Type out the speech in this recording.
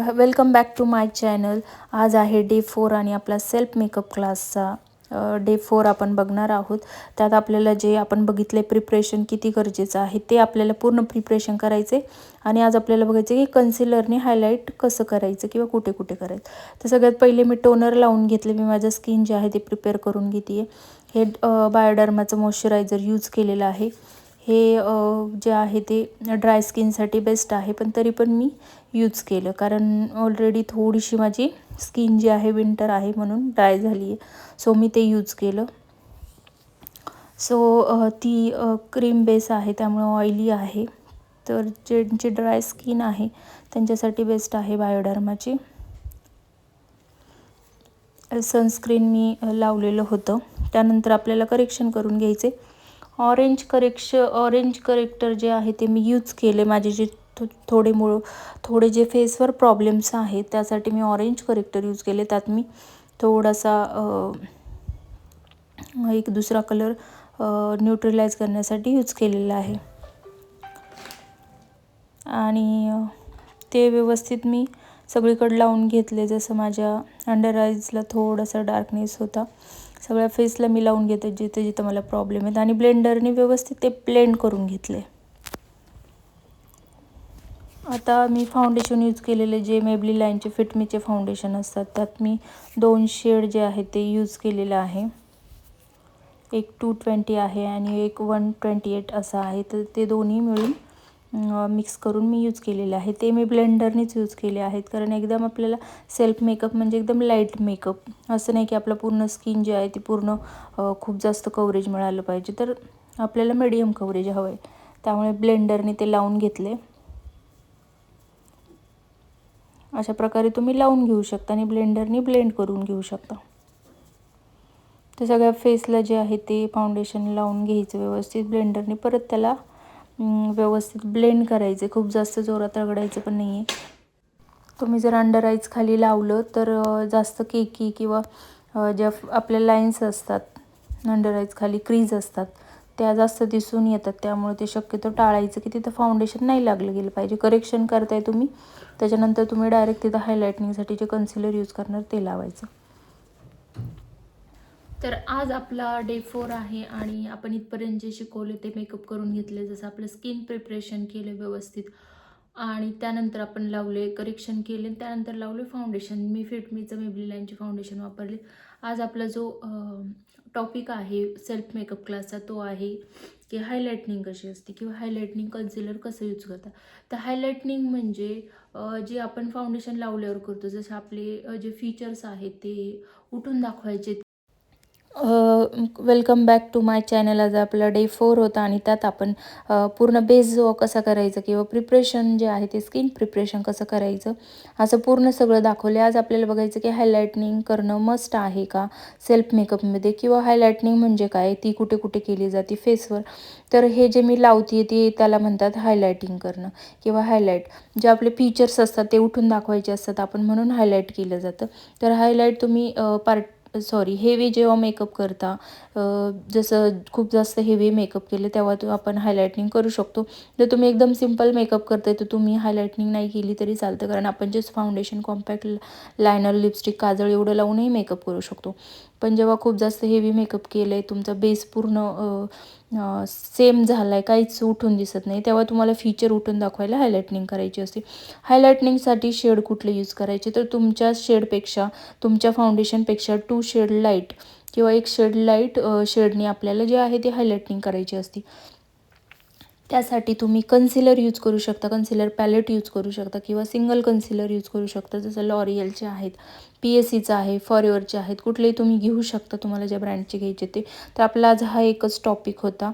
Welcome back to my channel. आज आहे day 4 आणि आपला सेल्फ मेकअप क्लासचा डे 4 आपण बघणार आहोत. त्यात आपल्याला जे आपण बघितले प्रिपरेशन किती गरजेचं आहे ते आपल्याला पूर्ण प्रिपरेशन करायचे. आणि आज आपल्याला बघायचं की कन्सिलरने हायलाईट कसं करायचं किंवा कुठे कुठे करायचं. तर सगळ्यात पहिले मी टोनर लावून घेतले. मी माझं स्किन जे आहे ते प्रिपेअर करून घेते. हे बायोडर्माचं मॉइश्चरायझर यूज केलेलं आहे. हे जे आहे ते ड्राय स्किनसाठी बेस्ट आहे, पण तरी पण मी यूज केलं कारण ऑलरेडी थोडीशी माझी स्किन जी आहे विंटर आहे म्हणून ड्राय झाली आहे. सो मी ते यूज केलं. सो ती क्रीम बेस आहे त्यामुळे ऑइली आहे, तर ज्यांची ड्राय स्किन आहे त्यांच्यासाठी बेस्ट आहे बायोडर्माची. सनस्क्रीन मी लावलेलं होतं. त्यानंतर आपल्याला करेक्शन करून घ्यायचे. ऑरेंज करेक्टर जे आहे ते मी यूज केले. माझे जे थोडे जे फेसवर प्रॉब्लेम्स आहेत त्यासाठी मी ऑरेंज करेक्टर यूज केले. त्यात मी थोडासा एक दुसरा कलर न्यूट्रलाइज करण्यासाठी यूज केलेला आहे. आणि ते व्यवस्थित मी सगळीकडे लावून घेतले. जसं माझ्या अंडर आईजला थोडासा डार्कनेस होता, सगळ्या फेसला मी लावून घेते जिथे जिथे मला प्रॉब्लेम आहेत. आणि ब्लेंडरने व्यवस्थित ते ब्लेंड करून घेतले. आता मी फाउंडेशन यूज केलेले जे मेबलिनचे फिटमीचे फाउंडेशन असतात त्यात मी 2 शेड जे आहे ते यूज केलेलं आहे. एक 220 आहे आणि एक 128 असा आहे. तर ते दोन्ही मिळून मिक्स करून मी यूज केलेले आहे. ते मी ब्लेंडरनेच यूज केले आहेत कारण एकदम आपल्याला सेल्फ मेकअप म्हणजे एकदम लाईट मेकअप असं नाही की आपलं पूर्ण स्किन जे आहे ती पूर्ण खूप जास्त कव्हरेज मिळालं पाहिजे, तर आपल्याला मीडियम कव्हरेज हवं आहे. त्यामुळे ब्लेंडरने ते लावून घेतले. अशा प्रकारे तुम्ही लावून घेऊ शकता आणि ब्लेंडरने ब्लेंड करून घेऊ शकता. तर सगळ्या फेसला जे आहे ते फाउंडेशन लावून घ्यायचं व्यवस्थित. ब्लेंडरने परत त्याला व्यवस्थित ब्लेंड करायचे. खूप जास्त जोरात रगडायचं पण नाही आहे. तुम्ही जर अंडर आईज खाली लावलं तर जास्त केकी किंवा ज्या आपल्या लाईन्स असतात अंडर आईज खाली क्रीज असतात त्या जास्त दिसून येतात. त्यामुळे ते शक्यतो टाळायचं की तिथं फाउंडेशन नाही लागलं गेलं पाहिजे. करेक्शन करताय तुम्ही, त्याच्यानंतर तुम्ही डायरेक्ट तिथं हायलायटनिंगसाठी जे कन्सिलर यूज करणार ते लावायचं. तर आज आपला डे 4 आहे आणि आपण इथपर्यंत जे शिकवले ते मेकअप करून घेतले. जसं आपलं स्किन प्रिपरेशन केलं व्यवस्थित आणि त्यानंतर आपण लावले करेक्शन केले, त्यानंतर लावले फाउंडेशन. मी फिटमीचं मेबलिनचे फाउंडेशन वापरले. आज आपला जो टॉपिक आहे सेल्फ मेकअप क्लासचा तो आहे की हायलायटनिंग कशी असते किंवा हायलायटनिंग कन्सिलर कसं यूज करतात. तर हायलायटनिंग म्हणजे जे आपण फाउंडेशन लावल्यावर करतो, जसे आपले जे फीचर्स आहेत ते उठून दाखवायचे. Welcome back to my channel. आज आपला डे 4 होता आणि त्यात आपण पूर्ण बेस जो कसा करायचं किंवा प्रिपरेशन जे आहे ते स्किन प्रिपरेशन कसं करायचं असं पूर्ण सगळं दाखवले. आज आपल्याला बघायचं की हायलायटनिंग करणं मस्ट आहे का सेल्फ मेकअपमध्ये, किंवा हायलायटनिंग म्हणजे काय, ती कुठे कुठे केली जाते फेसवर. तर हे जे मी लावते ते त्याला म्हणतात हायलायटिंग करणं किंवा हायलाईट. जे आपले फीचर्स असतात ते उठून दाखवायचे असतात आपण, म्हणून हायलाईट केलं जातं. तर हायलाईट तुम्ही हेवी जेव्हा मेकअप करता, जसं खूप जास्त हेवी मेकअप केले तेव्हा आपण हायलायटनिंग करू शकतो. जर तुम्ही एकदम सिम्पल मेकअप करताय तर तुम्ही हायलायटनिंग नाही केली तरी चालतं, कारण आपण जे फाउंडेशन, कॉम्पॅक्ट लायनर, लिपस्टिक, काजळ एवढं लावूनही मेकअप करू शकतो. पण जेव्हा खूप जास्त हेवी मेकअप केलं आहे, तुमचा बेस पूर्ण सेम झाला आहे, काहीच उठून दिसत नाही, तेव्हा तुम्हाला फीचर उठून दाखवायला हायलायटनिंग करायची असते. हायलायटनिंगसाठी शेड कुठले यूज करायचे, तर तुमच्या शेडपेक्षा, तुमच्या फाउंडेशनपेक्षा 2 शेड लाईट किंवा 1 शेड लाईट शेडने आपल्याला जे आहे ते हायलायटनिंग करायची असते. त्यासाठी तुम्ही कन्सिलर यूज करू शकता, कन्सिलर पॅलेट यूज करू शकता किंवा सिंगल कन्सिलर यूज करू शकता. जसं लॉरियलचे आहेत, PSCचं आहे, फॉरएव्हरचे आहेत, कुठलेही तुम्ही घेऊ शकता तुम्हाला ज्या ब्रँडचे घ्यायचे ते. तर आपला आज हा एकच टॉपिक होता.